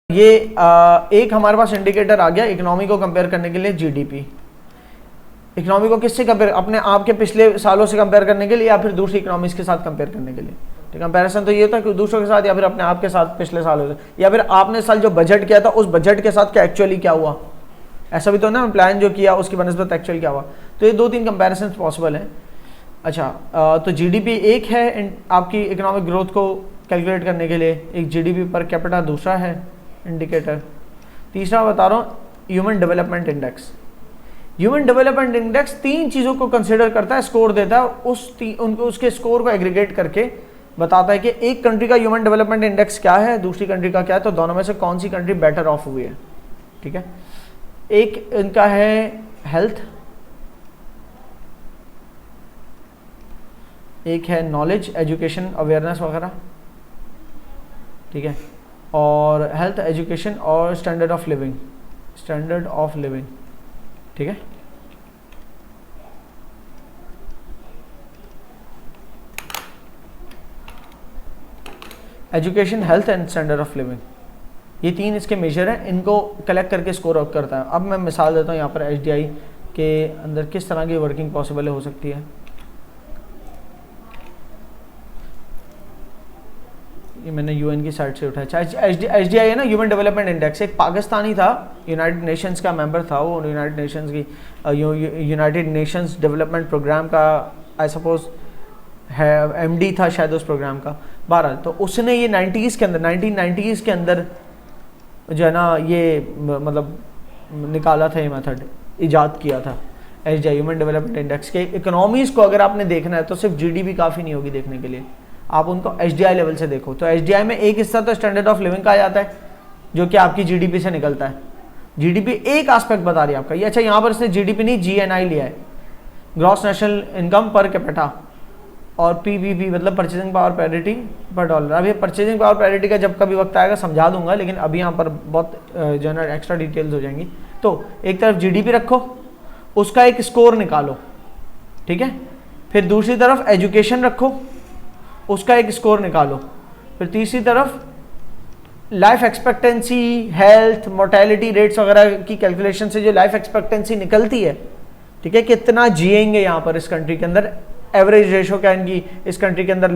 ये एक हमारे पास इंडिकेटर आ गया इकोनॉमी को कंपेयर करने के लिए, जीडीपी। इकोनॉमी को किससे कंपेयर, अपने आप के पिछले सालों से कंपेयर करने के लिए या फिर दूसरी इकोनॉमीज के साथ कंपेयर करने के लिए। ठीक, कंपैरिजन तो ये था कि दूसरों के साथ या फिर अपने आप के साथ पिछले सालों से, या फिर आपने साल जो बजट किया था उस बजट के साथ क्या एक्चुअली क्या हुआ, ऐसा भी तो ना, प्लान जो किया उसकी बनस्बत एक्चुअल क्या हुआ। तो ये 2-3 कंपैरिजन पॉसिबल हैं। अच्छा, तो जीडीपी एक है आपकी इकोनॉमिक ग्रोथ को कैलकुलेट करने के लिए, एक जीडीपी पर कैपिटा दूसरा है इंडिकेटर। तीसरा बता रहा हूँ human development index. Human development index 3 चीज़ों को कंसिडर करता है, स्कोर देता है, उसके स्कोर को एग्रीगेट करके बताता है कि एक कंट्री का ह्यूमन डेवलपमेंट इंडेक्स क्या है, दूसरी कंट्री का क्या है, तो दोनों में से कौन सी कंट्री बेटर ऑफ हुई है। ठीक है, एक इनका है हेल्थ, एक है नॉलेज, एजुकेशन, अवेयरनेस वगैरह। ठीक है, और हेल्थ, एजुकेशन और standard of living, standard of living. ठीक है, education, health and standard of living, ये 3 इसके मेजर हैं, इनको कलेक्ट करके स्कोर आउट करता है। अब मैं मिसाल देता हूँ यहाँ पर एचडीआई के अंदर किस तरह की वर्किंग पॉसिबल हो सकती है। ये मैंने यूएन की साइट से उठाया। एचडीआई है ना, ह्यूमन डेवलपमेंट इंडेक्स, एक पाकिस्तानी था, यूनाइटेड नेशंस का मेंबर था वो, यूनाइटेड नेशंस की यूनाइटेड नेशंस डेवलपमेंट प्रोग्राम का आई सपोज है, एमडी था शायद उस प्रोग्राम का। बहरहाल तो उसने ये 90s के अंदर, 1990s के अंदर जो है ना ये मतलब निकाला था, ये मेथड ईजाद किया था एचडीआई ह्यूमन डेवलपमेंट इंडेक्स के। इकोनॉमीज़ को अगर आपने देखना है तो सिर्फ जीडीपी काफ़ी नहीं होगी देखने के लिए, आप उनको एचडीआई लेवल से देखो। तो एचडीआई में एक हिस्सा तो स्टैंडर्ड ऑफ लिविंग का आ जाता है जो कि आपकी जीडीपी से निकलता है। जीडीपी एक एस्पेक्ट बता रही है आपका ये। अच्छा, यहाँ पर इसने जीडीपी नहीं जीएनआई लिया है, gross national income per capita, और पीपीपी मतलब परचेजिंग पावर पैरिटी पर डॉलर। अब ये परचेजिंग पावर पैरिटी का जब कभी वक्त आएगा समझा दूंगा, लेकिन अभी यहाँ पर बहुत जो है एक्स्ट्रा डिटेल्स हो जाएंगी। तो एक तरफ जीडीपी रखो, उसका एक स्कोर निकालो। ठीक है, फिर दूसरी तरफ एजुकेशन रखो, उसका एक स्कोर निकालो। फिर तीसरी तरफ life expectancy, health, mortality rates वगैरह की कैलकुलेशन से जो लाइफ एक्सपेक्टेंसी निकलती है, ठीक है, कितना जिएंगे यहाँ पर इस कंट्री के अंदर, एवरेज रेशो क्या इनकी इस कंट्री के अंदर,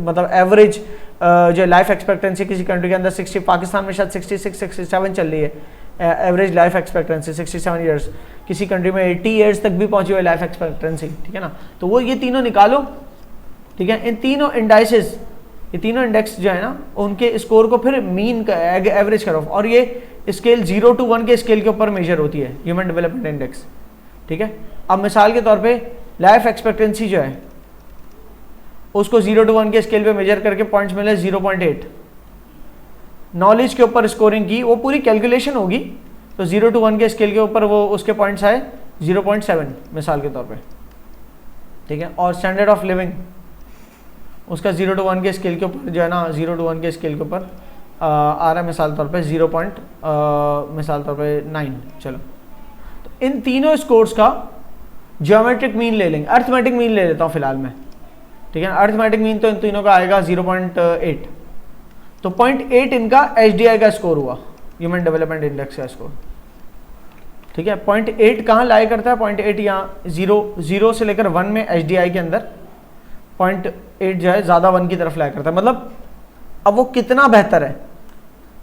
मतलब एवरेज जो लाइफ एक्सपेक्टेंसी किसी कंट्री के अंदर 60, पाकिस्तान में शायद 66-67 चल रही है एवरेज लाइफ एक्सपेक्टेंसी, 67 ईयर्स। किसी कंट्री में 80 ईयर्स तक भी पहुंची हुई लाइफ एक्सपेक्टेंसी। ठीक है ना, तो वो ये तीनों निकालो। ठीक है, इन तीनों इंडाइसेस, ये तीनों इंडेक्स जो है ना, उनके स्कोर को फिर मीन का एवरेज करो, और ये स्केल 0 to 1 के स्केल के ऊपर मेजर होती है ह्यूमन डेवलपमेंट इंडेक्स। ठीक है, अब मिसाल के तौर पे लाइफ एक्सपेक्टेंसी जो है उसको 0 to 1 के स्केल पे मेजर करके पॉइंट्स मिले 0.8। नॉलेज के ऊपर स्कोरिंग की, वो पूरी कैलकुलेशन होगी, तो 0 to 1 के स्केल के ऊपर वो उसके पॉइंट्स आए 0.7 मिसाल के तौर पे। ठीक है, और स्टैंडर्ड ऑफ लिविंग उसका 0 to 1 के स्केल के ऊपर जो है ना, 0 to 1 के स्केल के ऊपर आ रहा है मिसाल तौर पे मिसाल तौर पे 9। चलो, तो इन तीनों स्कोर्स का ज्योमेट्रिक मीन ले लेंगे, अर्थमेटिक मीन ले लेता हूँ फिलहाल मैं। ठीक है, अर्थमेटिक मीन तो इन तीनों का आएगा 0.8। तो 0.8 इनका एचडीआई का स्कोर हुआ, ह्यूमन डेवलपमेंट इंडेक्स का स्कोर। ठीक है, 0.8 कहाँ लाया करता है, 0.8 यहाँ 0 से लेकर 1 में एचडीआई के अंदर 0.8 जो है ज़्यादा 1 की तरफ लाया करता है। मतलब अब वो कितना बेहतर है,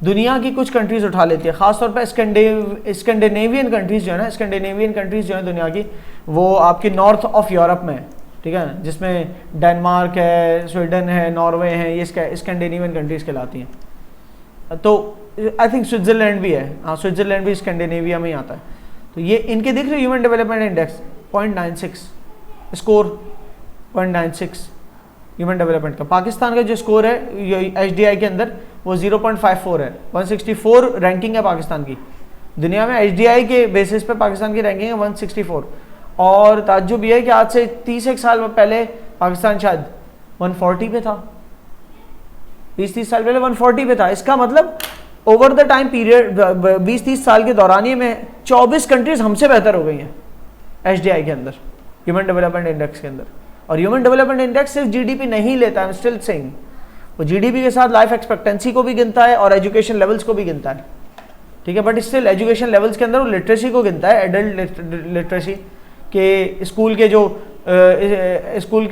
दुनिया की कुछ कंट्रीज उठा लेती है, खासतौर पर स्कैंडिनेवियन कंट्रीज जो है ना, स्कैंडिनेवियन कंट्रीज जो है दुनिया की, वो आपकी नॉर्थ ऑफ यूरोप में है। ठीक है, जिसमें डेनमार्क है, स्वीडन है, नॉर्वे है, ये स्कैंडिनेवियन कंट्रीज कहलाती हैं। तो आई थिंक स्विट्जरलैंड भी है, हाँ स्विट्जरलैंड भी स्कैंडिनेविया में ही आता है। तो ये इनके दिख रहे human development index 0.96 score, 0.96 human development का। पाकिस्तान का जो स्कोर है एचडीआई के अंदर वो 0.54 है, 164 रैंकिंग है पाकिस्तान की। दुनिया में एचडीआई के बेसिस पे पाकिस्तान की रैंकिंग है 164। और ताज्जुब ये है कि आज से 30 साल पहले पाकिस्तान शायद 140 पे था, 20-30 साल पहले 140 पे था। इसका मतलब ओवर द टाइम पीरियड 20-30 साल के दौरानिए में 24 कंट्रीज हमसे बेहतर हो गई हैं एचडीआई के अंदर, ह्यूमन डेवलपमेंट इंडेक्स के अंदर। और ह्यूमन डेवलपमेंट इंडेक्स सिर्फ जीडीपी नहीं लेता, आई एम स्टिल सेइंग, वो जीडीपी के साथ लाइफ एक्सपेक्टेंसी को भी गिनता है और एजुकेशन लेवल्स को भी गिनता है, ठीक है। बट स्टिल एजुकेशन लेवल्स के अंदर वो लिटरेसी को गिनता है, एडल्ट लिटरेसी के स्कूल के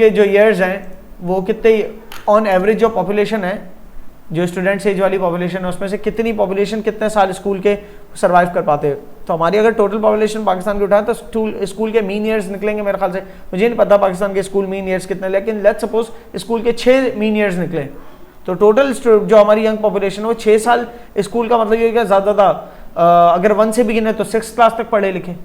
जो ईयर्स हैं वो कितने ऑन एवरेज जो पॉपुलेशन है, जो स्टूडेंट्स एज वाली पॉपुलेशन है उसमें से कितनी पॉपुलेशन कितने साल स्कूल के सर्वाइव कर पाते हैं। तो हमारी अगर टोटल पॉपुलेशन पाकिस्तान की उठाए तो स्कूल के मीन ईयर्स निकलेंगे मेरे ख्याल से, मुझे नहीं पता पाकिस्तान के स्कूल मीन ईयर्स कितने, लेकिन लेट्स सपोज स्कूल के 6 मीन ईयर्स निकले तो टोटल जो हमारी यंग पॉपुलेशन है वो 6 साल स्कूल का मतलब ये क्या ज़्यादा अगर 1 से भी गिने तो 6th क्लास तक पढ़े लिखे,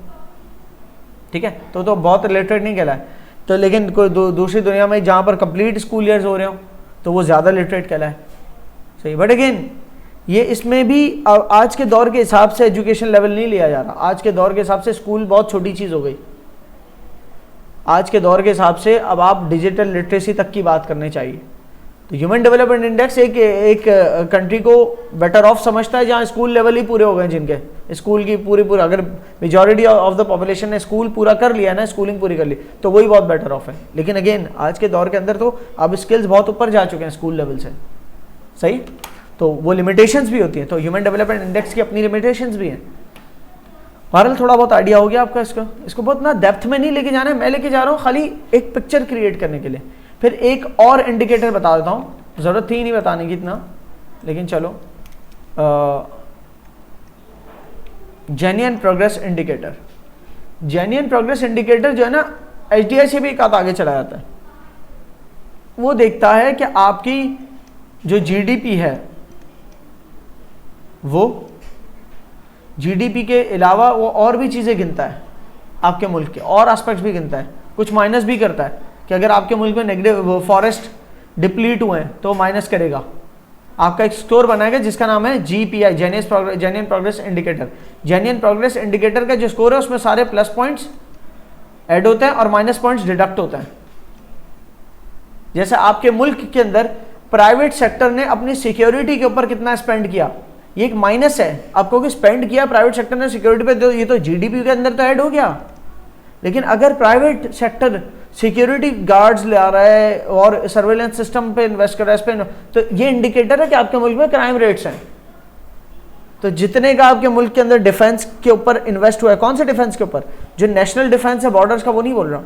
ठीक है। तो बहुत लिटरेट नहीं कहलाए। तो लेकिन कोई दूसरी दुनिया में जहाँ पर कंप्लीट स्कूल ईयर्स हो रहे हो तो वो ज़्यादा लिटरेट कहलाए, सही। बट अगेन ये इसमें भी आज के दौर के हिसाब से एजुकेशन लेवल नहीं लिया जा रहा। आज के दौर के हिसाब से स्कूल बहुत छोटी चीज़ हो गई। आज के दौर के हिसाब से अब आप डिजिटल लिटरेसी तक की बात करनी चाहिए। तो ह्यूमन डेवलपमेंट इंडेक्स एक कंट्री को बेटर ऑफ समझता है जहाँ स्कूल लेवल ही पूरे हो गए, जिनके स्कूल की पूरी अगर मेजॉरिटी ऑफ द पॉपुलेशन ने स्कूल पूरा कर लिया ना, स्कूलिंग पूरी कर ली, तो वही बहुत बेटर ऑफ है। लेकिन अगेन आज के दौर के अंदर तो अब स्किल्स बहुत ऊपर जा चुके हैं स्कूल लेवल से, सही। तो वो लिमिटेशंस भी होती हैं, तो ह्यूमन डेवलपमेंट इंडेक्स की अपनी लिमिटेशंस भी हैं। बहरहाल थोड़ा बहुत आइडिया हो गया आपका। इसको बहुत ना डेप्थ में नहीं लेके जाना है, मैं लेके जा रहा हूँ खाली एक पिक्चर क्रिएट करने के लिए। फिर एक और इंडिकेटर बता देता हूँ, ज़रूरत थी नहीं बताने की इतना, लेकिन चलो genuine progress indicator. Genuine progress indicator जो है ना HDI से भी एक आगे चला जाता है। वो देखता है कि आपकी जो GDP है वो GDP के अलावा वो और भी चीज़ें गिनता है, आपके मुल्क के और एस्पेक्ट्स भी गिनता है, कुछ माइनस भी करता है कि अगर आपके मुल्क में नेगेटिव फॉरेस्ट डिप्लीट हुए हैं तो माइनस करेगा। आपका एक स्कोर बनाएगा जिसका नाम है GPI, genuine progress indicator. Genuine progress indicator का जो स्कोर है उसमें सारे प्लस पॉइंट्स ऐड होते हैं और माइनस पॉइंट्स डिडक्ट होते हैं। जैसे आपके मुल्क के अंदर प्राइवेट सेक्टर ने अपनी सिक्योरिटी के ऊपर कितना स्पेंड किया, ये एक माइनस है। आपको कि स्पेंड किया प्राइवेट सेक्टर ने सिक्योरिटी पे, तो ये तो GDP के अंदर तो ऐड हो गया। लेकिन अगर प्राइवेट सेक्टर सिक्योरिटी गार्ड्स ला रहा है और सर्वेलेंस सिस्टम पे इन्वेस्ट कर रहा है, इस पे, तो ये इंडिकेटर है कि आपके मुल्क में क्राइम रेट्स हैं। तो जितने का आपके मुल्क के अंदर डिफेंस के ऊपर इन्वेस्ट हुआ है, कौन से डिफेंस के ऊपर, जो नेशनल डिफेंस है बॉर्डर्स का, वो नहीं बोल रहा,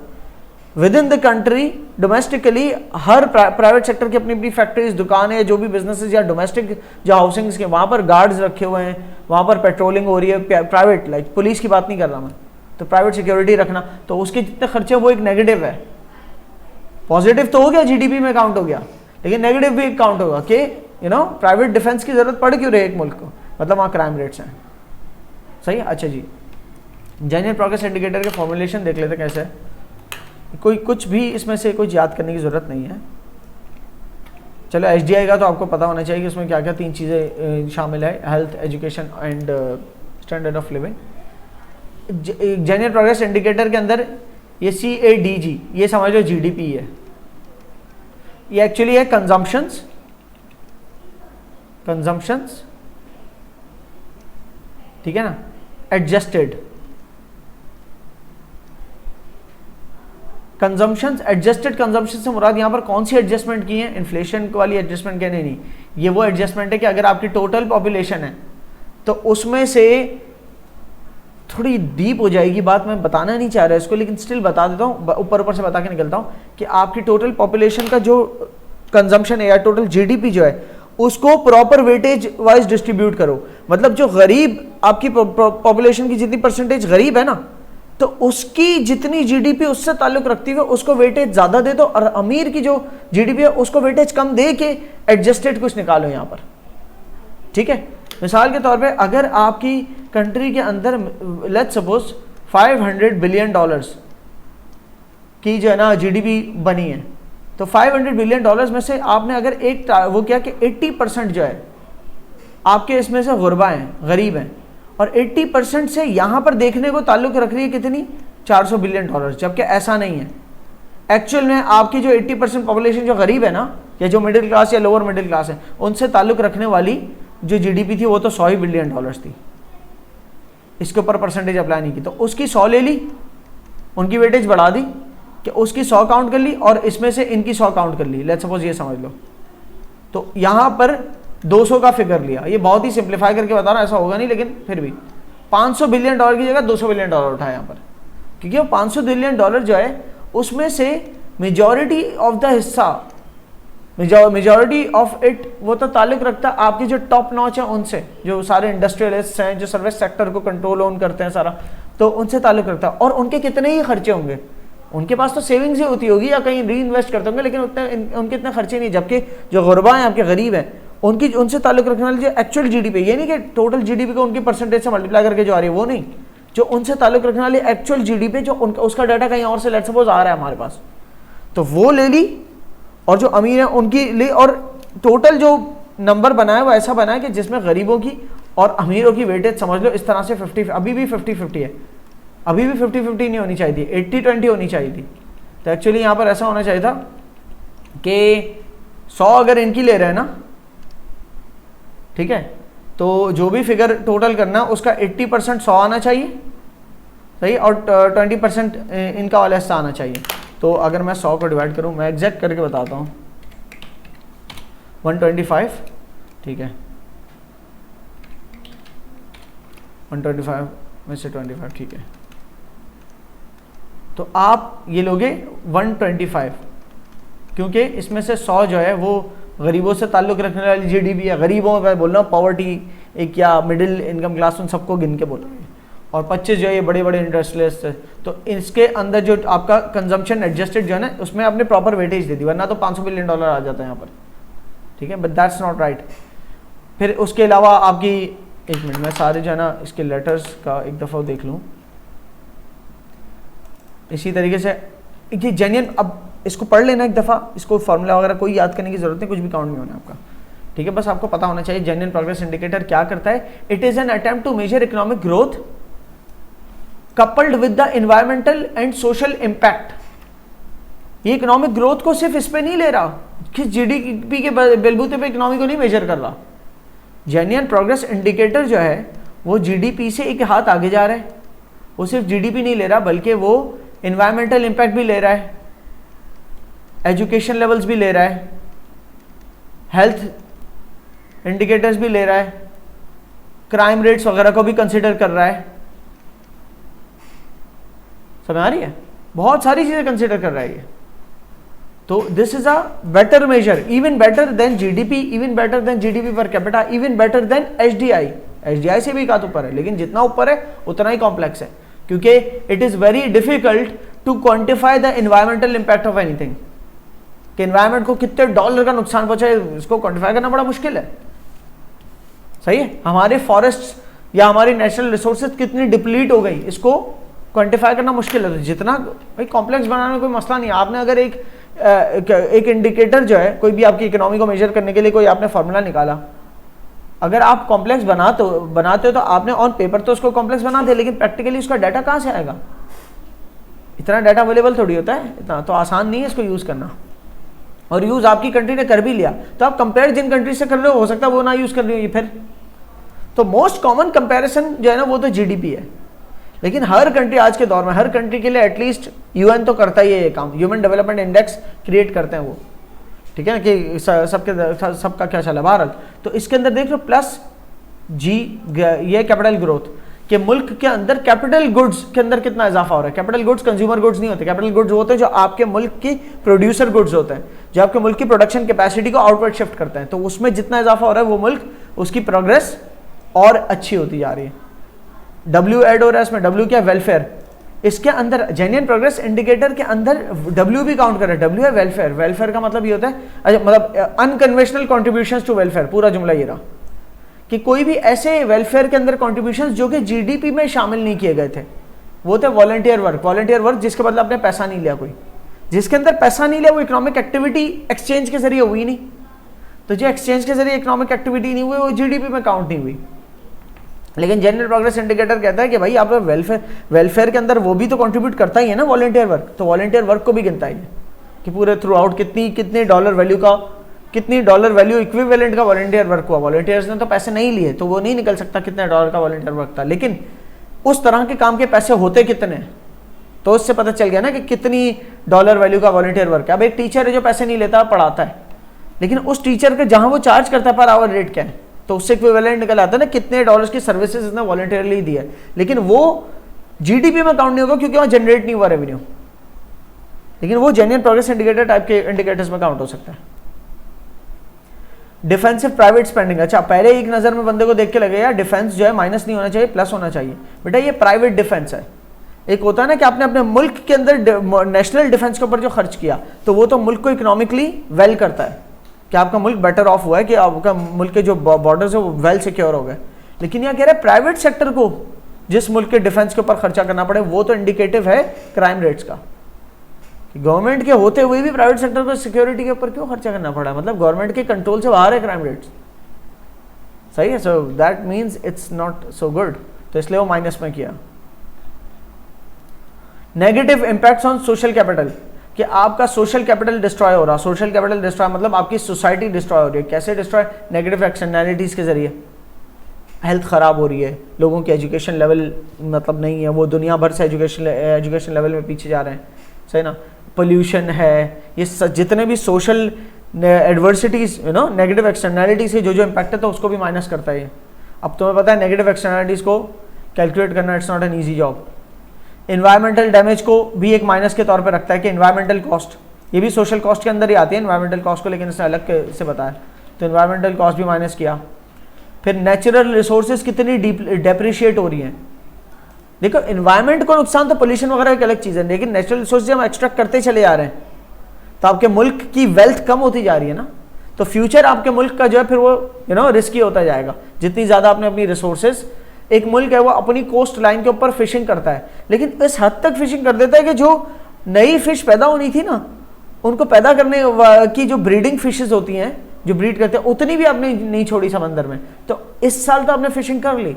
with in the country domestically her private sector की अपनी अपनी फैक्ट्रीज, दुकानें, जो भी बिजनेसेस या डोमेस्टिक जो हाउसिंग्स के, वहाँ पर गार्ड्स रखे हुए हैं, वहाँ पर पेट्रोलिंग हो रही है। प्राइवेट लाइक पुलिस की बात नहीं कर रहा मैं, तो प्राइवेट सिक्योरिटी रखना, तो उसके जितने खर्चे वो एक नेगेटिव है। पॉजिटिव तो हो गया, GDP में काउंट हो गया, लेकिन नेगेटिव भी काउंट होगा कि प्राइवेट डिफेंस की जरूरत पड़ क्यों रही है एक मुल्क को, मतलब वहाँ क्राइम रेट्स हैं, सही। अच्छा जी, जेन्युइन प्रोग्रेस इंडिकेटर के फॉर्मुलेशन देख लेते कैसे है। कोई कुछ भी इसमें से कुछ याद करने की ज़रूरत नहीं है। चलो HDI का तो आपको पता होना चाहिए कि उसमें क्या क्या 3 चीज़ें शामिल है, health, education and standard of living. Genuine progress indicator के अंदर ये CADG, ये समझ लो GDP है। ये एक्चुअली है कंजम्पशंस, ठीक है ना, एडजस्टेड कंजम्पशंस। एडजस्टेड कंजम्पशन से मुराद यहाँ पर कौन सी एडजस्टमेंट की है, इन्फ्लेशन वाली एडजस्टमेंट कहने नहीं, ये वो एडजस्टमेंट है कि अगर आपकी टोटल पॉपुलेशन है तो उसमें से थोड़ी डीप हो जाएगी बात, मैं बताना नहीं चाह रहा इसको, लेकिन स्टिल बता देता हूँ, ऊपर से बता के निकलता हूँ कि आपकी टोटल पॉपुलेशन का जो कंजम्पशन है या टोटल GDP जो है उसको प्रॉपर वेटेज वाइज डिस्ट्रीब्यूट करो। मतलब जो गरीब आपकी पॉपुलेशन की जितनी परसेंटेज गरीब है ना, तो उसकी जितनी GDP उससे ताल्लुक रखती है उसको वेटेज ज़्यादा दे दो, और अमीर की जो GDP है उसको वेटेज कम दे के एडजस्टेड कुछ निकालो यहाँ पर, ठीक है। मिसाल के तौर पे अगर आपकी कंट्री के अंदर लेट्स सपोज $500 बिलियन की जो है ना GDP बनी है, तो $500 बिलियन में से आपने अगर एक वो किया कि 80% जो है आपके इसमें से गुरबा हैं, गरीब हैं, और 80% से यहाँ पर देखने को ताल्लुक़ रख रही है कितनी, $400 बिलियन, जबकि ऐसा नहीं है। एक्चुअल में आपकी जो 80% पॉपुलेशन जो गरीब है ना, या जो मिडिल क्लास या लोअर मिडिल क्लास है, उनसे ताल्लुक़ रखने वाली जो GDP थी वो तो $100 बिलियन थी। इसके ऊपर परसेंटेज अप्लाई नहीं की, तो उसकी 100 ले ली, उनकी वेटेज बढ़ा दी कि उसकी 100 काउंट कर ली और इसमें से इनकी 100 काउंट कर ली। लेट्स सपोज ये समझ लो, तो यहाँ पर 200 का फिगर लिया, ये बहुत ही सिंप्लीफाई करके बता रहा हूँ, ऐसा होगा नहीं, लेकिन फिर भी 500 बिलियन डॉलर की जगह 200 बिलियन डॉलर उठाया यहाँ पर, क्योंकि वो 500 बिलियन डॉलर जो है उसमें से मेजॉरिटी ऑफ द हिस्सा, मेजॉरिटी ऑफ इट वो तो ताल्लुक रखता है आपकी जो टॉप नॉच है उनसे, जो सारे इंडस्ट्रियलिस्ट हैं, जो सर्विस सेक्टर को कंट्रोल ऑन करते हैं सारा, तो उनसे ताल्लुक रखता है। और उनके कितने ही खर्चे होंगे, उनके पास तो सेविंग्स ही होती होगी या कहीं री इन्वेस्ट करते होंगे, लेकिन उतने उनके इतने खर्चे नहीं। जबकि जो गुरबा हैं, आपके गरीब हैं, उनकी उनसे ताल्लुक रखने वाली जो एक्चुअल जीडीपी, ये नहीं कि टोटल जीडीपी को उनकी परसेंटेज से मल्टीप्लाई करके जो आ रही है वो नहीं, जो उनसे ताल्लुक रखने वाली एक्चुअल जीडीपी, जो उनका उसका डाटा कहीं और से लेट्स सपोज आ रहा है हमारे पास, तो वो ले ली, और जो अमीर है उनकी ले, और टोटल जो नंबर बनाया वो ऐसा बना है कि जिसमें गरीबों की और अमीरों की वेटेज समझ लो इस तरह से 50, अभी भी 50-50 है, अभी भी 50-50 नहीं होनी चाहिए थी, 80-20 होनी चाहिए थी। तो एक्चुअली यहाँ पर ऐसा होना चाहिए था कि 100 अगर इनकी ले रहे हैं ना, ठीक है, तो जो भी फिगर टोटल करना उसका 80% 100 आना चाहिए, सही, और 20% इनका वाला हिस्सा आना चाहिए। तो अगर मैं 100 को डिवाइड करूँ, मैं एग्जैक्ट करके बताता हूँ, 125, ठीक है, 125 में से 25, ठीक है, तो आप ये लोगे 125, क्योंकि इसमें से 100 जो है वो गरीबों से ताल्लुक़ रखने वाली जीडीपी है, गरीबों में बोल रहा हूँ, पॉवर्टी एक या मिडिल इनकम क्लास, उन सबको गिन के बोल रहा हूँ, और 25 जो है ये बड़े बड़े इंडस्ट्रियलिस्ट है। तो इसके अंदर जो आपका कंजम्पशन एडजस्टेड जो है ना, उसमें आपने प्रॉपर वेटेज दे दी, वरना तो 500 बिलियन डॉलर आ जाता है यहाँ पर, ठीक है, बट दैट्स नॉट राइट। फिर उसके अलावा आपकी, एक मिनट मैं सारे जो है ना इसके लेटर्स का एक दफ़ा देख लूँ, इसी तरीके से ये जेन्युइन, अब इसको पढ़ लेना एक दफ़ा, इसको फार्मूला वगैरह कोई याद करने की जरूरत नहीं, कुछ भी काउंट नहीं होना आपका, ठीक है, बस आपको पता होना चाहिए जेन्युइन प्रोग्रेस इंडिकेटर क्या करता है। It is an attempt to measure economic growth coupled with the environmental and social impact. ये इकोनॉमिक ग्रोथ को सिर्फ इस पे नहीं ले रहा कि जीडीपी के बलबूते पे इकोनॉमी को नहीं मेजर कर रहा। जेन्युइन प्रोग्रेस इंडिकेटर जो है वो जीडीपी से एक हाथ आगे जा रहा है, वो सिर्फ जीडीपी नहीं ले रहा बल्कि वो एनवायरमेंटल इम्पैक्ट भी ले रहा है, एजुकेशन लेवल्स भी ले रहा है, हेल्थ इंडिकेटर्स भी ले रहा है, क्राइम रेट्स वगैरह को भी कंसिडर कर रहा है। समझ आ रही है, बहुत सारी चीजें कंसिडर कर रहा है ये। तो this is a better measure, even better than GDP, even better than GDP per capita, even better than HDI. HDI से भी एक हाथ ऊपर है, लेकिन जितना ऊपर है उतना ही कॉम्प्लेक्स है, क्योंकि it is very difficult to quantify the environmental impact of anything, कि एनवायरमेंट को कितने डॉलर का नुकसान पहुंचा है, इसको क्वांटिफाई करना बड़ा मुश्किल है। सही है, हमारे फॉरेस्ट या हमारी नेचुरल रिसोर्सेज कितनी डिप्लीट हो गई, इसको क्वांटिफाई करना मुश्किल है। तो जितना भाई कॉम्प्लेक्स बनाने में कोई मसला नहीं है, आपने अगर एक इंडिकेटर जो है, कोई भी आपकी इकोनॉमी को मेजर करने के लिए कोई आपने फार्मूला निकाला, अगर आप कॉम्प्लेक्स बनाते हो तो आपने ऑन पेपर तो उसको कॉम्प्लेक्स बना दे, लेकिन प्रैक्टिकली उसका डाटा कहाँ से आएगा? इतना डाटा अवेलेबल थोड़ी होता है, इतना तो आसान नहीं है इसको यूज़ करना। और यूज़ आपकी कंट्री ने कर भी लिया तो आप कंपेयर जिन कंट्री से कर रहे हो सकता है वो ना यूज़ कर रही हो ये फिर। तो मोस्ट कॉमन कंपैरिजन जो है ना वो तो जीडीपी है, लेकिन हर कंट्री आज के दौर में, हर कंट्री के लिए एटलीस्ट यूएन तो करता ही है ये काम, ह्यूमन डेवलपमेंट इंडेक्स क्रिएट करते हैं वो, ठीक है ना, कि सबका क्या चला भारत। तो इसके अंदर देख लो प्लस जी, ये कैपिटल ग्रोथ कि मुल्क के अंदर कैपिटल गुड्स के अंदर कितना इजाफा हो रहा है। कैपिटल गुड्स कंज्यूमर गुड्स नहीं होते, कैपिटल गुड्स होते हैं जो आपके मुल्क की प्रोड्यूसर गुड्स होते हैं, जो आपके मुल्क की प्रोडक्शन कैपेसिटी को आउटवर्ड शिफ्ट करते हैं। तो उसमें जितना इजाफा हो रहा है वो मुल्क, उसकी प्रोग्रेस और अच्छी होती जा रही है। डब्ल्यू ऐड हो रहा है इसमें, डब्ल्यू क्या, वेलफेयर। इसके अंदर जेन्युइन प्रोग्रेस इंडिकेटर के अंदर डब्ल्यू भी काउंट कर रहा है, डब्ल्यू है वेलफेयर। वेलफेयर का मतलब ये होता है, मतलब अनकन्वेंशनल कॉन्ट्रीब्यूशंस टू वेलफेयर, पूरा जुमला ये रहा कि कोई भी ऐसे वेलफेयर के अंदर कॉन्ट्रीब्यूशंस जो कि जीडीपी में शामिल नहीं किए गए थे, वो थे वॉलंटियर वर्क। वॉलंटियर वर्क जिसके बदले आपने पैसा नहीं लिया, कोई जिसके अंदर पैसा नहीं लिया वो इकोनॉमिक एक्टिविटी एक्सचेंज के जरिए हुई नहीं। तो जो एक्सचेंज के जरिए इकोनॉमिक एक्टिविटी नहीं हुई वो जीडीपी में काउंट नहीं हुई। लेकिन जनरल प्रोग्रेस इंडिकेटर कहता है कि भाई आप वेलफेयर के अंदर वो भी तो कंट्रीब्यूट करता ही है ना वॉलंटियर वर्क, तो वॉलंटियर वर्क को भी गिनता ही है कि पूरे थ्रू आउट कितनी डॉलर वैल्यू का, कितनी डॉलर वैल्यू इक्विवेलेंट का वॉलंटियर वर्क हुआ। वॉलंटियर्स ने तो पैसे नहीं लिए तो वो नहीं निकल सकता कितने डॉलर का वॉलंटियर वर्क था, लेकिन उस तरह के काम के पैसे होते कितने, तो उससे पता चल गया ना कि कितनी डॉलर वैल्यू का वॉलंटियर वर्क है। अब एक टीचर है जो पैसे नहीं लेता, पढ़ाता है, लेकिन उस टीचर के जहां वो चार्ज करता है पर आवर रेट क्या है, तो उससे इक्विवेलेंट निकल आता है ना कितने डॉलर्स की सर्विसेज इसने वॉलंटियरली दी है, लेकिन वो जीडीपी में काउंट नहीं होगा क्योंकि वहां जनरेट नहीं हुआ रेवेन्यू, लेकिन वो जेन्युइन प्रोग्रेस इंडिकेटर टाइप के इंडिकेटर्स में काउंट हो सकता है। डिफेंसिव प्राइवेट स्पेंडिंग, अच्छा पहले एक नजर में बंदे को देख के लगे यार डिफेंस जो है माइनस नहीं होना चाहिए प्लस होना चाहिए, बेटा ये प्राइवेट डिफेंस है। एक होता है ना कि आपने अपने मुल्क के अंदर नेशनल डिफेंस के ऊपर जो खर्च किया तो वो तो मुल्क को इकोनॉमिकली वेल करता है कि आपका मुल्क बेटर ऑफ हुआ है, कि आपका मुल्क के जो बॉर्डर्स है वो वेल सिक्योर हो गए। लेकिन यहाँ कह रहे हैं प्राइवेट सेक्टर को जिस मुल्क के डिफेंस के ऊपर खर्चा करना पड़े वो तो इंडिकेटिव है क्राइम रेट्स का। गवर्नमेंट के होते हुए भी प्राइवेट सेक्टर को सिक्योरिटी के ऊपर क्यों खर्चा करना पड़ा, मतलब गवर्नमेंट के कंट्रोल से बाहर है क्राइम रेट्स, सही है। So that means it's not so good, तो इसलिए वो माइनस में किया। Negative impacts on social capital, कि आपका सोशल कैपिटल डिस्ट्रॉय हो रहा, सोशल कैपिटल डिस्ट्रॉय मतलब आपकी सोसाइटी डिस्ट्रॉय हो रही है। कैसे डिस्ट्रॉय, नेगेटिव एक्सटर्नैलिटीज के जरिए, हेल्थ खराब हो रही है, लोगों की एजुकेशन लेवल मतलब नहीं है, वो दुनिया भर से एजुकेशन लेवल में पीछे जा रहे हैं, सही ना। पोल्यूशन है, ये जितने भी सोशल एडवर्सिटीज नेगेटिव एक्सटर्नैलिटीज से जो इम्पैक्ट है तो उसको भी माइनस करता है। अब तुम्हें पता है नेगेटिव एक्सटर्नैलिटीज को कैलकुलेट करना it's not an easy job. Environmental damage को भी एक माइनस के तौर पे रखता है कि इन्वायरमेंटल कॉस्ट, ये भी सोशल कॉस्ट के अंदर ही आती है इन्वायरमेंटल कॉस्ट को, लेकिन इसने अलग से बताया, तो इन्वायरमेंटल कॉस्ट भी माइनस किया। फिर नेचुरल रिसोर्सेज कितनी डेप्रिशिएट हो रही हैं। देखो इन्वायरमेंट को नुकसान तो पोल्यूशन वगैरह एक अलग चीज़ है, लेकिन नेचुरल रिसोर्सेज हम एक्सट्रैक्ट करते चले जा रहे हैं तो आपके मुल्क की वेल्थ कम होती जा रही है ना, तो फ्यूचर आपके मुल्क का जो है फिर वो रिस्की होता जाएगा। जितनी ज़्यादा आपने अपनी रिसोर्सेज, एक मुल्क है वो अपनी कोस्ट लाइन के ऊपर फिशिंग करता है, लेकिन इस हद तक फिशिंग कर देता है कि जो नई फिश पैदा होनी थी ना, उनको पैदा करने की जो ब्रीडिंग फिशेज होती हैं जो ब्रीड करते हैं उतनी भी आपने नहीं छोड़ी समंदर में। तो इस साल तो आपने फिशिंग कर ली,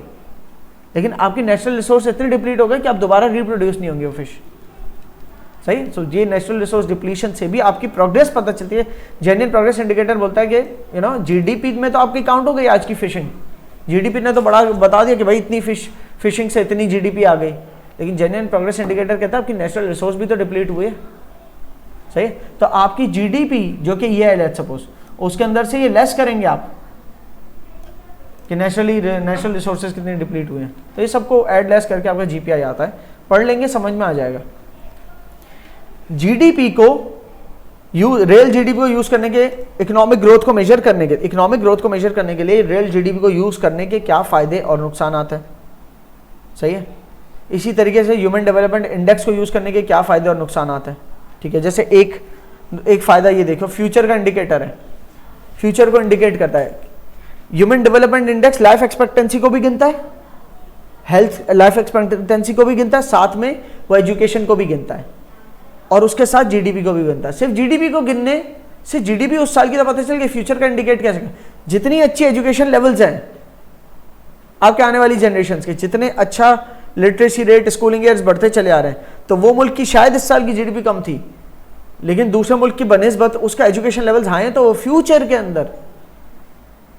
लेकिन आपकी नेचुरल रिसोर्स इतनी डिप्लीट हो गई कि आप दोबारा रिप्रोड्यूस नहीं होंगे वो फिश, सही। सो ये नेचुरल रिसोर्स डिप्लीशन से भी आपकी प्रोग्रेस पता चलती है। जेन्युइन प्रोग्रेस इंडिकेटर बोलता है कि जीडीपी में तो आपकी काउंट हो गई आज की फिशिंग, जीडीपी ने तो बड़ा बता दिया कि भाई इतनी फिशिंग से इतनी जीडीपी आ गई, लेकिन जेन्युइन प्रोग्रेस इंडिकेटर कहता है आपकी नेचुरल रिसोर्स भी तो डिप्लीट हुए, सही। तो आपकी जीडीपी जो कि ये है लेट्स सपोज, उसके अंदर से ये लेस करेंगे आप कि नेचुरल रिसोर्सेज कितने डिप्लीट हुए हैं, तो ये सबको ऐड लेस करके आपका जीपीआई आता है, पढ़ लेंगे समझ में आ जाएगा। जीडीपी को रियल जीडीपी को यूज करने के, इकोनॉमिक ग्रोथ को मेजर करने के लिए रियल जीडीपी को यूज करने के क्या फायदे और नुकसान आते हैं, सही है। इसी तरीके से ह्यूमन डेवलपमेंट इंडेक्स को यूज करने के क्या फायदे और नुकसान आते हैं, ठीक है। जैसे एक फायदा ये देखो, फ्यूचर का इंडिकेटर है, फ्यूचर को इंडिकेट करता है। Human development index life expectancy को भी गिनता है, हेल्थ लाइफ एक्सपेक्टेंसी को भी गिनता है, साथ में वो एजुकेशन को भी गिनता है, और उसके साथ जीडीपी को भी गिनता है। सिर्फ जीडीपी को गिनने से जीडीपी उस साल की तो पता चल गया, फ्यूचर का इंडिकेट कैसे कर, जितनी अच्छी एजुकेशन लेवल्स हैं आपके आने वाली जनरेशन के, जितने अच्छा लिटरेसी रेट, स्कूलिंग ईयर्स बढ़ते चले आ रहे हैं, तो वो मुल्क की शायद इस साल की जीडीपी कम थी, लेकिन दूसरे मुल्क की बनिस्बत उसका एजुकेशन लेवल्स हाई हैं, तो फ्यूचर के अंदर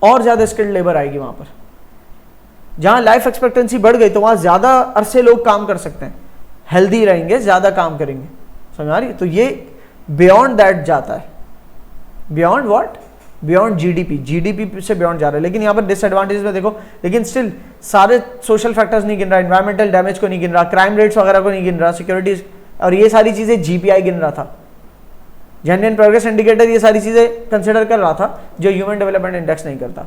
और ज्यादा स्किल्ड लेबर आएगी वहां पर। जहां लाइफ एक्सपेक्टेंसी बढ़ गई तो वहां ज्यादा अरसे लोग काम कर सकते हैं, हेल्दी रहेंगे, ज्यादा काम करेंगे, समझ आ रही है। तो ये बियॉन्ड दैट जाता है, बियॉन्ड व्हाट, बियॉन्ड जीडीपी से बियॉन्ड जा रहा है। लेकिन यहाँ पर डिसएडवांटेज में देखो, लेकिन स्टिल सारे सोशल फैक्टर्स नहीं गिन रहा, एनवायरमेंटल डैमेज को नहीं गिन रहा, क्राइम रेट्स वगैरह को नहीं गिन रहा, सिक्योरिटीज और ये सारी चीजें जीपीआई गिन रहा था। जेन्युइन प्रोग्रेस इंडिकेटर ये सारी चीजें कंसिडर कर रहा था जो ह्यूमन डेवलपमेंट इंडेक्स नहीं करता।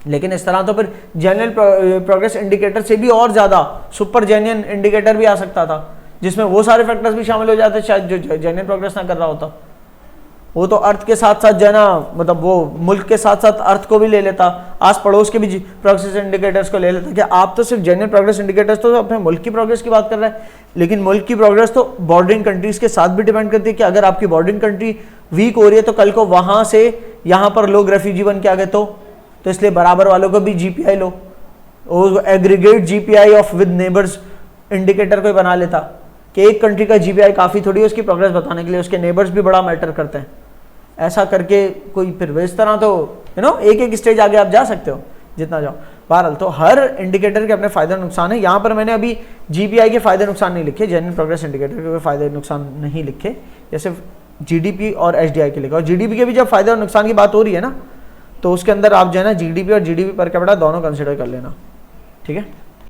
लेकिन इस तरह तो फिर जेन्युइन प्रोग्रेस इंडिकेटर से भी और ज्यादा सुपर जेन्युइन इंडिकेटर भी आ सकता था, जिसमें वो सारे फैक्टर्स भी शामिल हो जाते शायद जो जेन्युइन प्रोग्रेस ना कर रहा होता। वो तो अर्थ के साथ साथ जो है ना, मतलब वो मुल्क के साथ साथ अर्थ को भी ले लेता, आस पड़ोस के भी प्रोग्रेस इंडिकेटर्स को ले लेता। कि आप तो सिर्फ जेन्युइन प्रोग्रेस इंडिकेटर्स तो अपने मुल्क की प्रोग्रेस की बात कर रहे हैं, लेकिन मुल्क की प्रोग्रेस तो बॉर्डरिंग कंट्रीज के साथ भी डिपेंड करती है कि अगर आपकी बॉर्डरिंग कंट्री वीक हो रही है तो कल को वहां से यहाँ पर लोग रेफ्यूजी बन के आ गए तो इसलिए बराबर वालों को भी GPI low, aggregate GPI of with neighbours indicator को बना लेता कि एक कंट्री का जीपीआई काफी थोड़ी है उसकी प्रोग्रेस बताने के लिए, उसके नेबर्स भी बड़ा मैटर करते हैं। ऐसा करके कोई फिर इस तरह तो एक एक स्टेज आगे आप जा सकते हो जितना जाओ। बहरहाल तो हर इंडिकेटर के अपने फायदे नुकसान है। यहाँ पर मैंने अभी जीपीआई के फायदे नुकसान नहीं लिखे, जेन्युइन प्रोग्रेस इंडिकेटर के फायदे नुकसान नहीं लिखे, या सिर्फ जीडीपी और एसडीआई के लेकर, और जीडीपी के भी जब फायदे और नुकसान की बात हो रही है ना, तो उसके अंदर आप जो है ना जीडीपी और जीडीपी पर कैपिटा दोनों कंसिडर कर लेना, ठीक है।